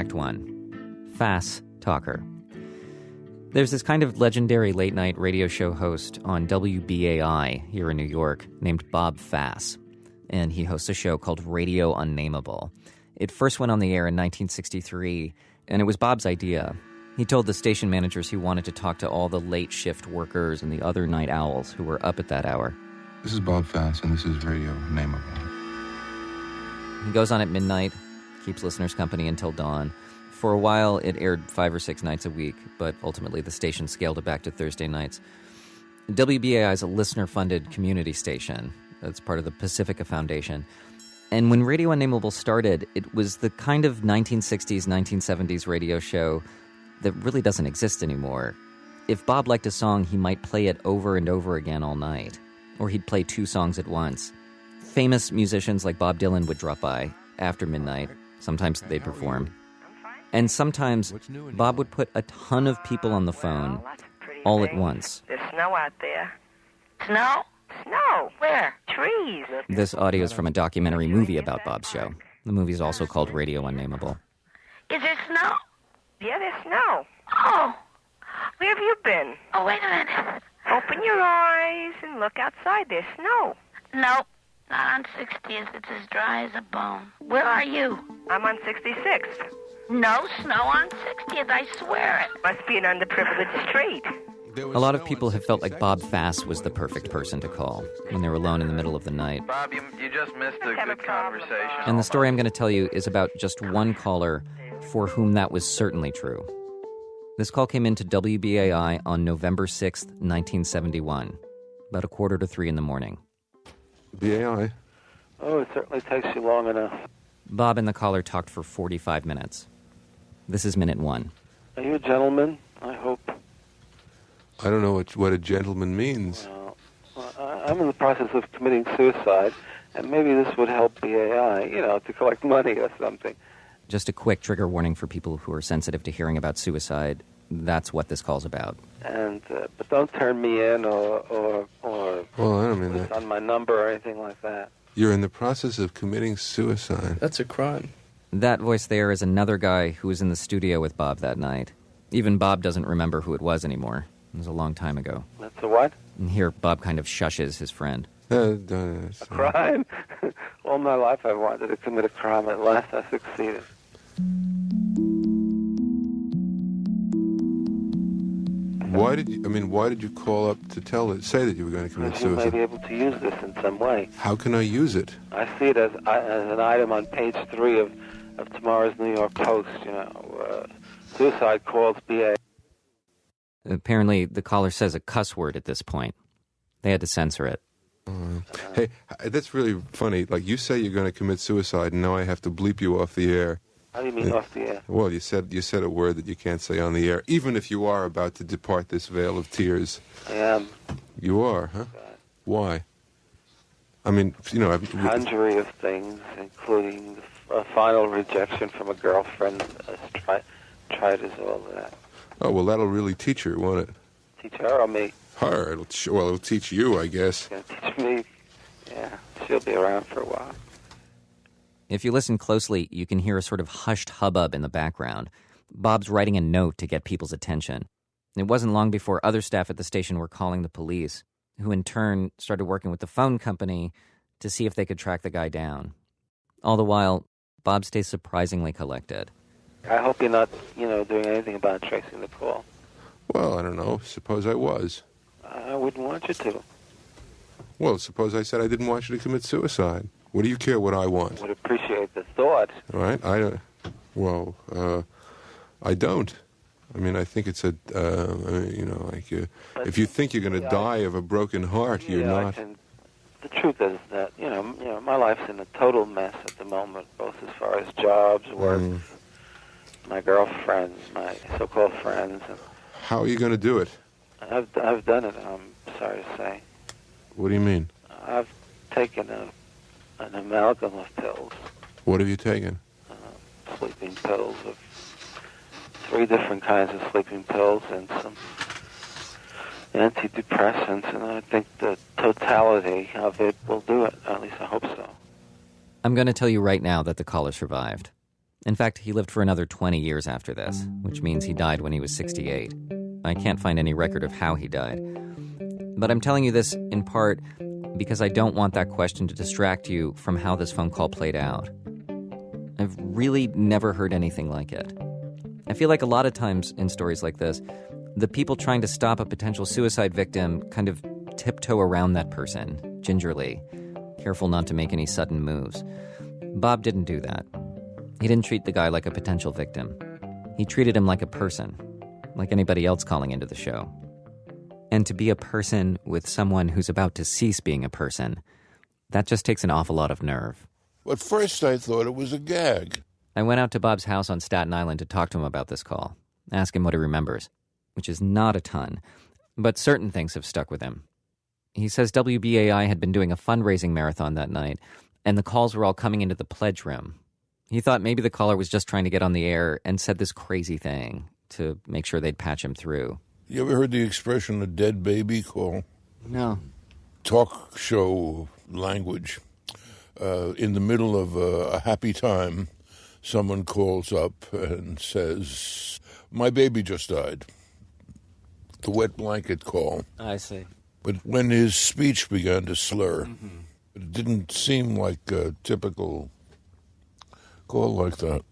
Act 1. Fass Talker. There's this kind of legendary late-night radio show host on WBAI here in New York named Bob Fass, and he hosts a show called Radio Unnameable. It first went on the air in 1963, and it was Bob's idea. He told the station managers he wanted to talk to all the late shift workers and the other night owls who were up at that hour. This is Bob Fass, and this is Radio Unnameable. He goes on at midnight, keeps listeners company until dawn. For a while, it aired 5 or 6 nights a week, but ultimately the station scaled it back to Thursday nights. WBAI is a listener-funded community station. That's part of the Pacifica Foundation. And when Radio Unnameable started, it was the kind of 1960s, 1970s radio show that really doesn't exist anymore. If Bob liked a song, he might play it over and over again all night. Or he'd play 2 songs at once. Famous musicians like Bob Dylan would drop by after midnight. Sometimes they'd perform. And sometimes Bob would put a ton of people on the phone all at once. There's snow out there. Snow? Snow? Where? Trees. This audio is from a documentary movie about Bob's show. The movie is also called Radio Unnameable. Is there snow? Yeah, there's snow. Oh. Where have you been? Oh, wait a minute. Open your eyes and look outside. There's snow. Nope. Not on 60th. It's as dry as a bone. Where are you? I'm on 66th. No snow on 60th. I swear it. Must be an underprivileged street. A lot of people have felt like Bob Fass was the perfect person to call when they were alone in the middle of the night. Bob, you just missed a good conversation. And the story I'm going to tell you is about just one caller for whom that was certainly true. This call came into WBAI on November 6th, 1971, about 2:45 in the morning. BAI? Oh, it certainly takes you long enough. Bob and the caller talked for 45 minutes. This is minute 1. Are you a gentleman? I hope. I don't know what a gentleman means. I'm in the process of committing suicide, and maybe this would help BAI, to collect money or something. Just a quick trigger warning for people who are sensitive to hearing about suicide. That's what this call's about. And but don't turn me in or well, I don't mean that. On my number or anything like that. You're in the process of committing suicide. That's a crime. That voice there is another guy who was in the studio with Bob that night. Even Bob doesn't remember who it was anymore. It was a long time ago. That's a what? And here, Bob kind of shushes his friend. A crime? All my life I wanted to commit a crime. At last I succeeded. Why did you call up to say that you were going to commit You may suicide? be able to use this in some way. How can I use it? I see it as an item on page 3 of tomorrow's New York Post, suicide calls BA. Apparently, the caller says a cuss word at this point. They had to censor it. Hey, that's really funny. Like, you say you're going to commit suicide, and now I have to bleep you off the air. How do you mean off the air? Well, you said a word that you can't say on the air, even if you are about to depart this vale of tears. I am. You are, huh? Why? I mean, a conjury of things, including a final rejection from a girlfriend, tried as all that. Oh, well, that'll really teach her, won't it? Teach her or me? Her. It'll teach you, I guess. It's going to teach me. Yeah, she'll be around for a while. If you listen closely, you can hear a sort of hushed hubbub in the background. Bob's writing a note to get people's attention. It wasn't long before other staff at the station were calling the police, who in turn started working with the phone company to see if they could track the guy down. All the while, Bob stays surprisingly collected. I hope you're not, doing anything about tracing the call. Well, I don't know. Suppose I was. I wouldn't want you to. Well, suppose I said I didn't want you to commit suicide. What do you care what I want? I would appreciate the thought. All right. I don't. I mean, I think it's if you think you're going to die of a broken heart, you're not. The truth is that, my life's in a total mess at the moment, both as far as jobs, work, my girlfriends, my so-called friends. How are you going to do it? I've done it, I'm sorry to say. What do you mean? I've taken an amalgam of pills. What have you taken? Sleeping pills, 3 different kinds of sleeping pills and some antidepressants, and I think the totality of it will do it. At least I hope so. I'm going to tell you right now that the caller survived. In fact, he lived for another 20 years after this, which means he died when he was 68. I can't find any record of how he died. But I'm telling you this in part because I don't want that question to distract you from how this phone call played out. I've really never heard anything like it. I feel like a lot of times in stories like this, the people trying to stop a potential suicide victim kind of tiptoe around that person, gingerly, careful not to make any sudden moves. Bob didn't do that. He didn't treat the guy like a potential victim. He treated him like a person, like anybody else calling into the show. And to be a person with someone who's about to cease being a person, that just takes an awful lot of nerve. At first I thought it was a gag. I went out to Bob's house on Staten Island to talk to him about this call, ask him what he remembers, which is not a ton, but certain things have stuck with him. He says WBAI had been doing a fundraising marathon that night, and the calls were all coming into the pledge room. He thought maybe the caller was just trying to get on the air and said this crazy thing to make sure they'd patch him through. You ever heard the expression a dead baby call? No. Talk show language. In the middle of a happy time, someone calls up and says, "My baby just died." The wet blanket call. I see. But when his speech began to slur, it didn't seem like a typical call like that.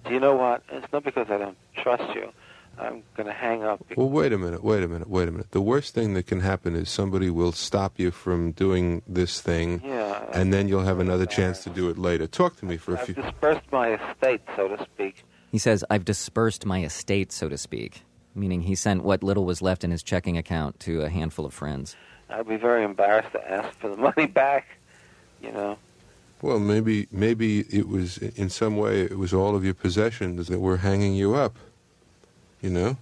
Do you know what? It's not because I don't trust you. I'm going to hang up. Well, wait a minute. The worst thing that can happen is somebody will stop you from doing this thing, and then you'll have another chance to do it later. Talk to me for a few... I've dispersed my estate, so to speak. He says, I've dispersed my estate, so to speak, meaning he sent what little was left in his checking account to a handful of friends. I'd be very embarrassed to ask for the money back, you know. Well, maybe it was, in some way, it was all of your possessions that were hanging you up, you know?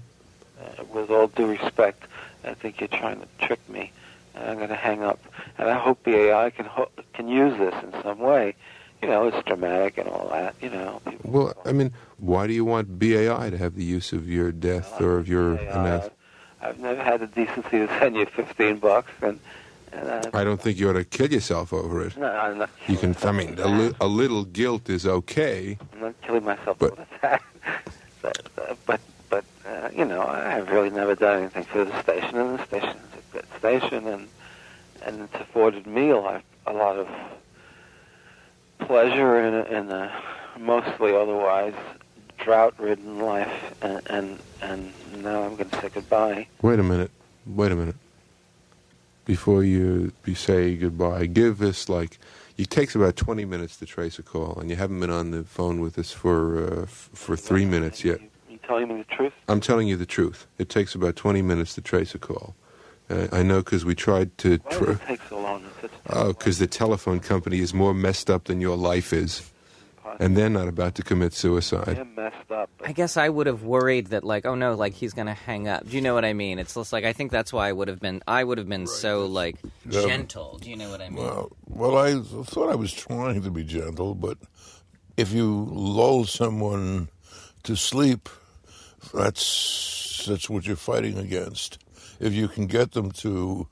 With all due respect, I think you're trying to trick me, and I'm going to hang up. And I hope BAI can use this in some way. You know, it's dramatic and all that, you know. Well, I mean, why do you want BAI to have the use of your death or of your... I've never had the decency to send you $15, and I don't think you ought to kill yourself over it. No, I'm not. You can. I mean, a little guilt is okay. I'm not killing myself over that. but you know, I've really never done anything for the station, and the station is a good station, and it's afforded me a lot of pleasure in a mostly otherwise drought-ridden life, and now I'm going to say goodbye. Wait a minute. Before you say goodbye, give us it takes about 20 minutes to trace a call, and you haven't been on the phone with us for 3 minutes yet. You telling me the truth? I'm telling you the truth. It takes about 20 minutes to trace a call. I know because we tried to... Why does it take so long? Because the telephone company is more messed up than your life is. And they're not about to commit suicide. They're messed up. I guess I would have worried that, oh no, he's going to hang up. Do you know what I mean? It's just I think that's why I would have been right. So, gentle. Do you know what I mean? Well, I thought I was trying to be gentle, but if you lull someone to sleep, that's what you're fighting against. If you can get them to,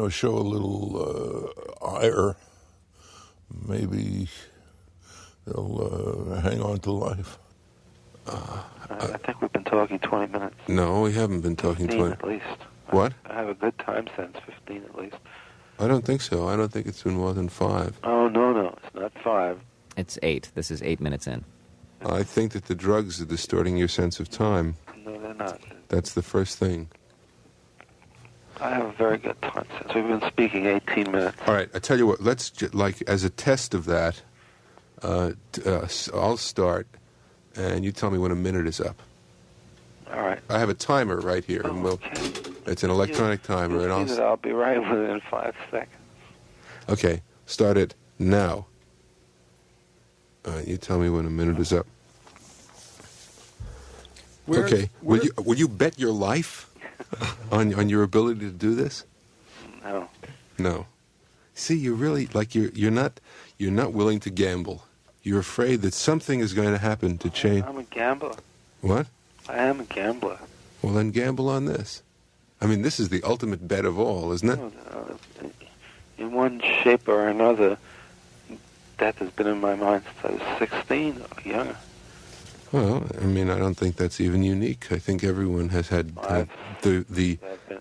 show a little ire, maybe... they'll hang on to life. I think we've been talking 20 minutes. No, we haven't been talking 20 at least. What? I have a good time sense, 15 at least. I don't think so. I don't think it's been more than 5. Oh, no, it's not 5. It's 8. This is 8 minutes in. I think that the drugs are distorting your sense of time. No, they're not. That's the first thing. I have a very good time sense. We've been speaking 18 minutes. All right, I tell you what, let's, as a test of that, I'll start, and you tell me when a minute is up. All right. I have a timer right here. Oh, okay. It's an electronic timer. And I'll be right within 5 seconds. Okay, start it now. You tell me when a minute is up. Okay, will you bet your life on your ability to do this? No. See, you're really you're not willing to gamble. You're afraid that something is going to happen to change. I'm a gambler. What? I am a gambler. Well, then gamble on this. I mean, this is the ultimate bet of all, isn't it? In one shape or another, death has been in my mind since I was 16 or younger. Well, I mean, I don't think that's even unique. I think everyone has had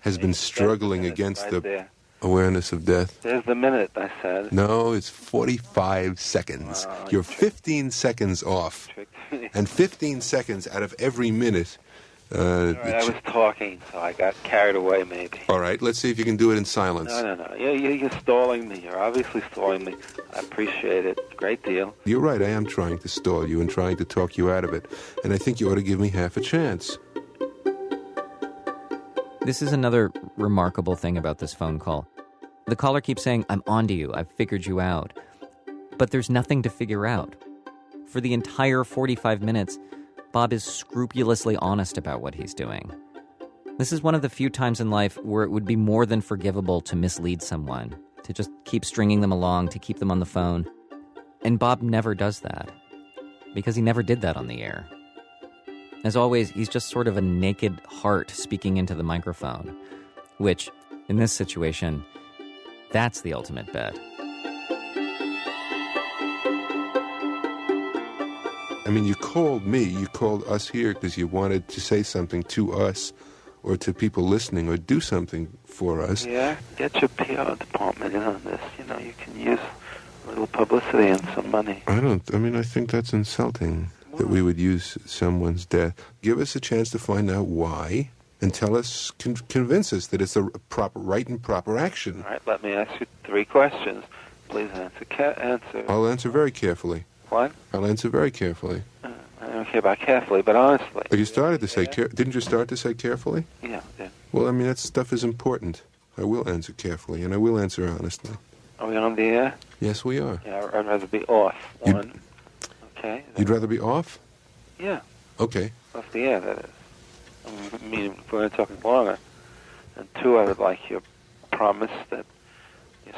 has been struggling against the awareness of death. There's the minute, I said. No, it's 45 seconds. You're 15 seconds off. And 15 seconds out of every minute. All right, I was talking, so I got carried away, maybe. All right, let's see if you can do it in silence. No. You're stalling me. You're obviously stalling me. I appreciate it a great deal. You're right, I am trying to stall you and trying to talk you out of it. And I think you ought to give me half a chance. This is another remarkable thing about this phone call. The caller keeps saying, I'm onto you, I've figured you out. But there's nothing to figure out. For the entire 45 minutes, Bob is scrupulously honest about what he's doing. This is one of the few times in life where it would be more than forgivable to mislead someone, to just keep stringing them along, to keep them on the phone. And Bob never does that, because he never did that on the air. As always, he's just sort of a naked heart speaking into the microphone, which, in this situation, that's the ultimate bet. I mean, you called us here because you wanted to say something to us or to people listening or do something for us. Yeah, get your PR department in on this. You know, you can use a little publicity and some money. I think that's insulting that we would use someone's death. Give us a chance to find out why and tell us, convince us that it's a right and proper action. All right, let me ask you 3 questions. Please answer. I'll answer very carefully. What? I'll answer very carefully. I don't care about carefully, but honestly. Oh, you started to say didn't you start to say carefully? Yeah, I did. Well, I mean, that stuff is important. I will answer carefully, and I will answer honestly. Are we on the air? Yes, we are. Yeah, I'd rather be off. One. Okay. You'd rather be off? Yeah. Okay. Off the air, that is. I mean, if we're talking longer. And 2, I would like your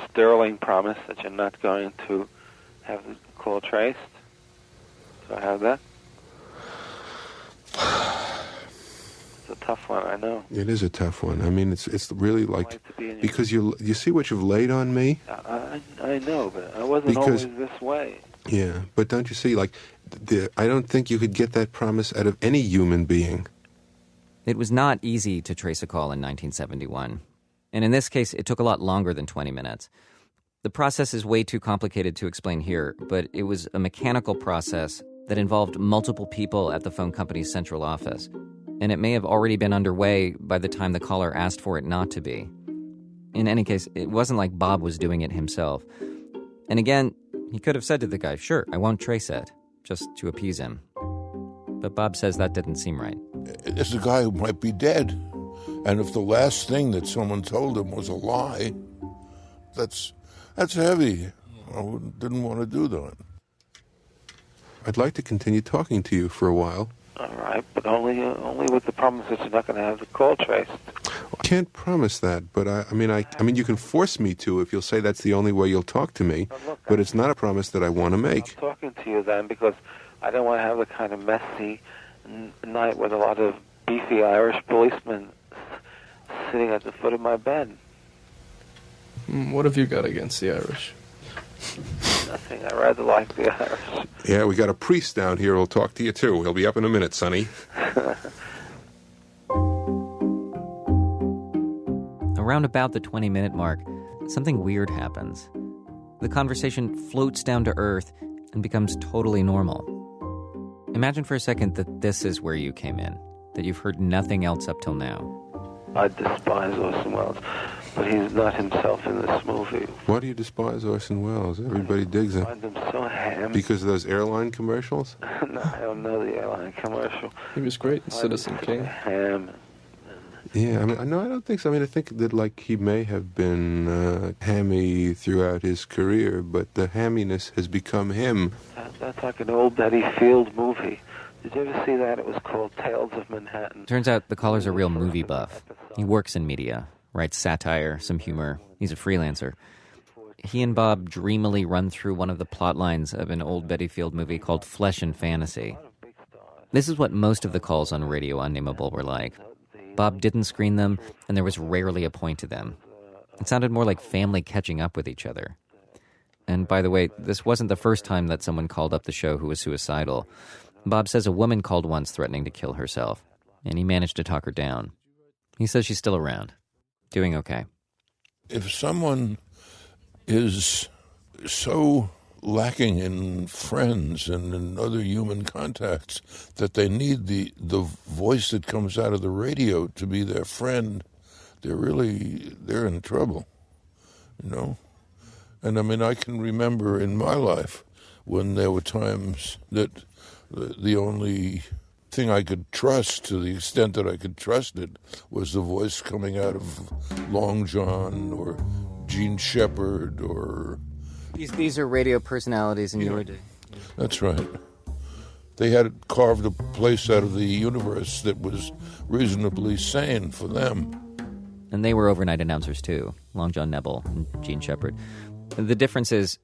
sterling promise that you're not going to have the call traced. Do I have that? It's a tough one, I know. It is a tough one. I mean, it's really because you see what you've laid on me. I know, but I wasn't always this way. Yeah, but don't you see, I don't think you could get that promise out of any human being. It was not easy to trace a call in 1971. And in this case, it took a lot longer than 20 minutes. The process is way too complicated to explain here, but it was a mechanical process that involved multiple people at the phone company's central office. And it may have already been underway by the time the caller asked for it not to be. In any case, it wasn't like Bob was doing it himself. And again, he could have said to the guy, sure, I won't trace it, just to appease him. But Bob says that didn't seem right. It's a guy who might be dead. And if the last thing that someone told him was a lie, that's heavy. I didn't want to do that. I'd like to continue talking to you for a while. All right, but only with the promise that you're not going to have the call traced. I can't promise that, but I mean, you can force me to if you'll say that's the only way you'll talk to me. But it's not a promise that I want to make. I'm talking to you then because I don't want to have the kind of messy night with a lot of beefy Irish policemen sitting at the foot of my bed. What have you got against the Irish? Nothing. I rather like the Irish. Yeah, we got a priest down here who'll talk to you, too. He'll be up in a minute, Sonny. Around about the 20-minute mark, something weird happens. The conversation floats down to earth and becomes totally normal. Imagine for a second that this is where you came in, that you've heard nothing else up till now. I despise Orson Welles, but he's not himself in this movie. Why do you despise Orson Welles? Everybody digs him. I find him so ham. Because of those airline commercials? No, I don't know the airline commercial. He was great in Citizen Kane. Ham. Yeah, I mean, no, I don't think so. I mean, I think that, he may have been hammy throughout his career, but the hamminess has become him. That's like an old Betty Field movie. Did you ever see that? It was called Tales of Manhattan. Turns out the caller's a real movie buff. He works in media, writes satire, some humor. He's a freelancer. He and Bob dreamily run through one of the plot lines of an old Betty Field movie called Flesh and Fantasy. This is what most of the calls on Radio Unnameable were like. Bob didn't screen them, and there was rarely a point to them. It sounded more like family catching up with each other. And by the way, this wasn't the first time that someone called up the show who was suicidal. Bob says a woman called once threatening to kill herself, and he managed to talk her down. He says she's still around, doing okay. If someone is so lacking in friends and in other human contacts that they need the voice that comes out of the radio to be their friend, they're in trouble, you know? And I mean, I can remember in my life when there were times that the only thing I could trust, to the extent that I could trust it, was the voice coming out of Long John or Gene Shepard or... These are radio personalities in your day. That's right. They had carved a place out of the universe that was reasonably sane for them. And they were overnight announcers too, Long John Nebel and Gene Shepard. The difference is,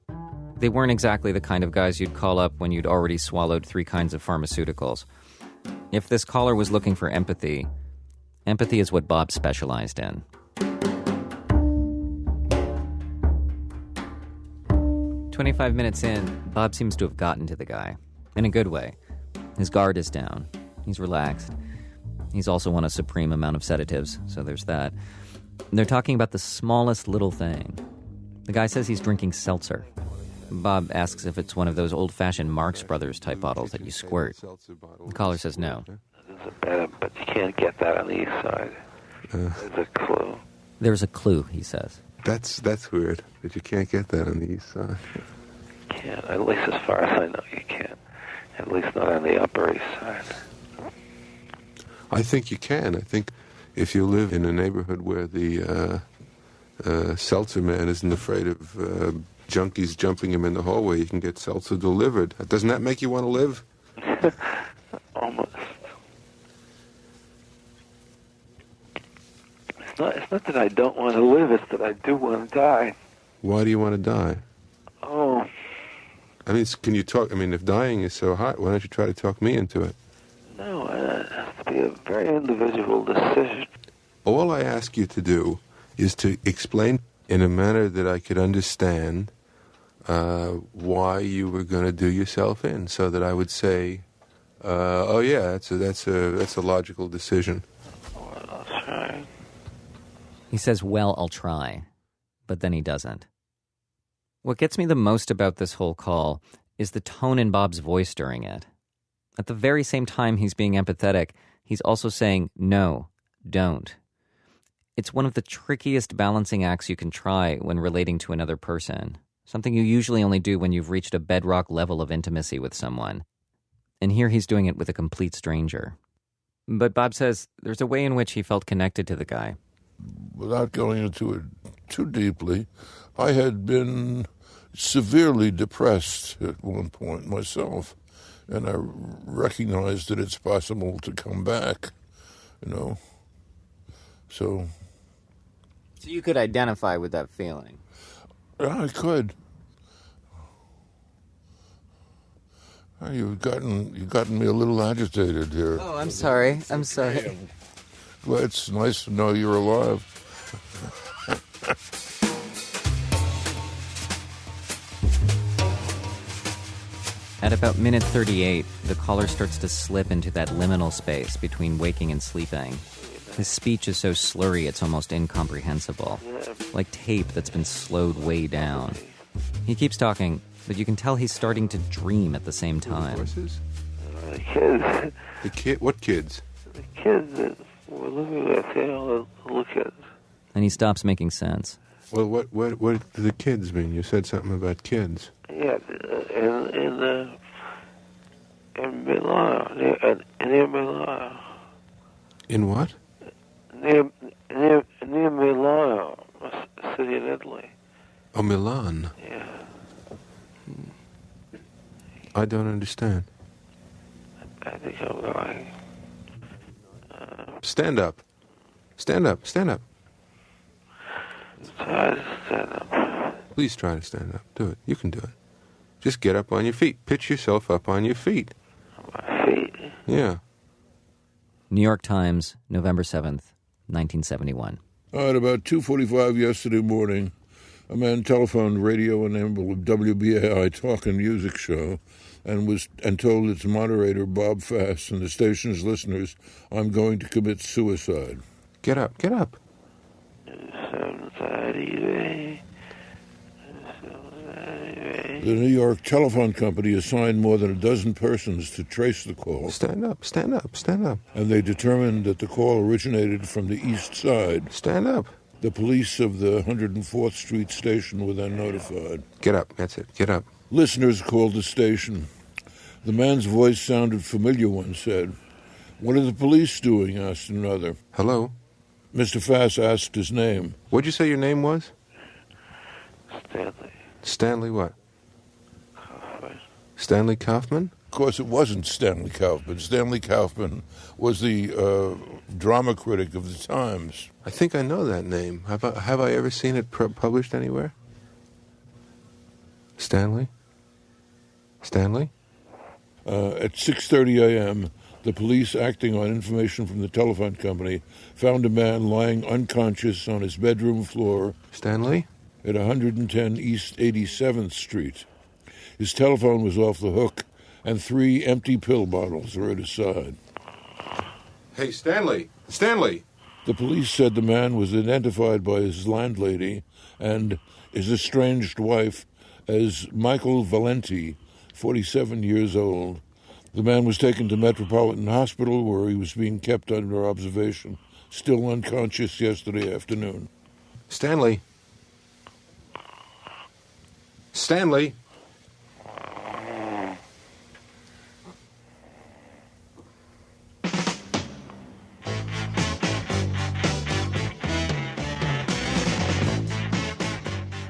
they weren't exactly the kind of guys you'd call up when you'd already swallowed 3 kinds of pharmaceuticals. If this caller was looking for empathy, empathy is what Bob specialized in. 25 minutes in, Bob seems to have gotten to the guy. In a good way. His guard is down. He's relaxed. He's also on a supreme amount of sedatives, so there's that. They're talking about the smallest little thing. The guy says he's drinking seltzer. Bob asks if it's one of those old-fashioned Marx Brothers type bottles that you squirt. The caller says no. There's a better, but you can't get that on the east side. There's a clue. There's a clue, he says. That's weird, that you can't get that on the east side. Can't, at least as far as I know, you can't. At least not on the upper east side. I think you can. I think if you live in a neighborhood where the seltzer man isn't afraid of junkies jumping him in the hallway, you can get seltzer delivered. Doesn't that make you want to live? Almost. It's not that I don't want to live, it's that I do want to die. Why do you want to die? Oh. I mean, can you talk? I mean, if dying is so hot, why don't you try to talk me into it? No, it has to be a very individual decision. All I ask you to do is to explain in a manner that I could understand why you were going to do yourself in, so that I would say, "Oh yeah, that's a logical decision." Well, I'll try. He says, "Well, I'll try," but then he doesn't. What gets me the most about this whole call is the tone in Bob's voice during it. At the very same time he's being empathetic, he's also saying, no, don't. It's one of the trickiest balancing acts you can try when relating to another person, something you usually only do when you've reached a bedrock level of intimacy with someone. And here he's doing it with a complete stranger. But Bob says there's a way in which he felt connected to the guy. Without going into it too deeply, I had been severely depressed at one point myself, and I recognized that it's possible to come back, you know. So you could identify with that feeling? Yeah, I could. You've gotten me a little agitated here. Oh, I'm sorry. I'm sorry. Well, it's nice to know you're alive. At about minute 38, the caller starts to slip into that liminal space between waking and sleeping. His speech is so slurry it's almost incomprehensible, like tape that's been slowed way down. He keeps talking, but you can tell he's starting to dream at the same time. The kids. What kids? The kids that we're living with, the little kids. And he stops making sense. Well, what do the kids mean? You said something about kids. Yeah, in Milan, near Milan. In what? Near Milan, a city in Italy. Oh, Milan. Yeah. I don't understand. I think I'm going. Stand up. Stand up. Stand up. Try to stand up. Please try to stand up. Do it. You can do it. Just get up on your feet. Pitch yourself up on your feet. My feet? Yeah. New York Times, November 7th, 1971. At about 2:45 yesterday morning, A man telephoned radio enable of WBAI talk and music show and told its moderator, Bob Fass, and the station's listeners, "I'm going to commit suicide." Get up, get up. The New York Telephone Company assigned more than a dozen persons to trace the call. Stand up, stand up, stand up. And they determined that the call originated from the east side. Stand up. The police of the 104th Street station were then notified. Get up, that's it, get up. Listeners called the station. The man's voice sounded familiar, one said. "What are the police doing?" asked another. Hello? Mr. Fass asked his name. What'd you say your name was? Stanley. Stanley what? Kaufman. Stanley Kaufman? Of course, it wasn't Stanley Kaufman. Stanley Kaufman was the drama critic of the Times. I think I know that name. Have I ever seen it published anywhere? Stanley? Stanley? At 6:30 a.m., the police, acting on information from the telephone company, found a man lying unconscious on his bedroom floor. Stanley? At 110 East 87th Street. His telephone was off the hook, and 3 empty pill bottles were at his side. Hey, Stanley! Stanley! The police said the man was identified by his landlady and his estranged wife as Michael Valenti, 47 years old. The man was taken to Metropolitan Hospital, where he was being kept under observation, still unconscious yesterday afternoon. Stanley! Stanley!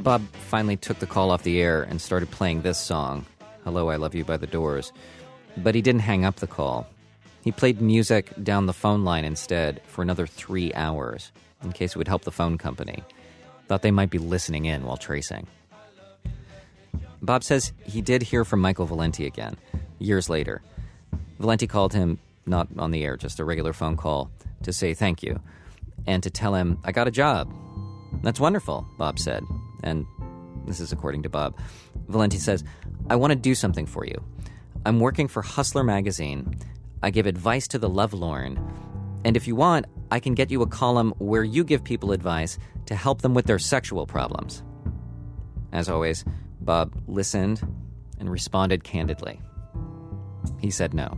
Bob finally took the call off the air and started playing this song, Hello, I Love You by The Doors. But he didn't hang up the call. He played music down the phone line instead for another 3 hours, in case it would help the phone company. Thought they might be listening in while tracing. Bob says he did hear from Michael Valenti again, years later. Valenti called him, not on the air, just a regular phone call, to say thank you, and to tell him, "I got a job." "That's wonderful," Bob said. And this is according to Bob. Valenti says, "I want to do something for you. I'm working for Hustler magazine. I give advice to the lovelorn. And if you want, I can get you a column where you give people advice to help them with their sexual problems." As always, Bob listened and responded candidly. He said no.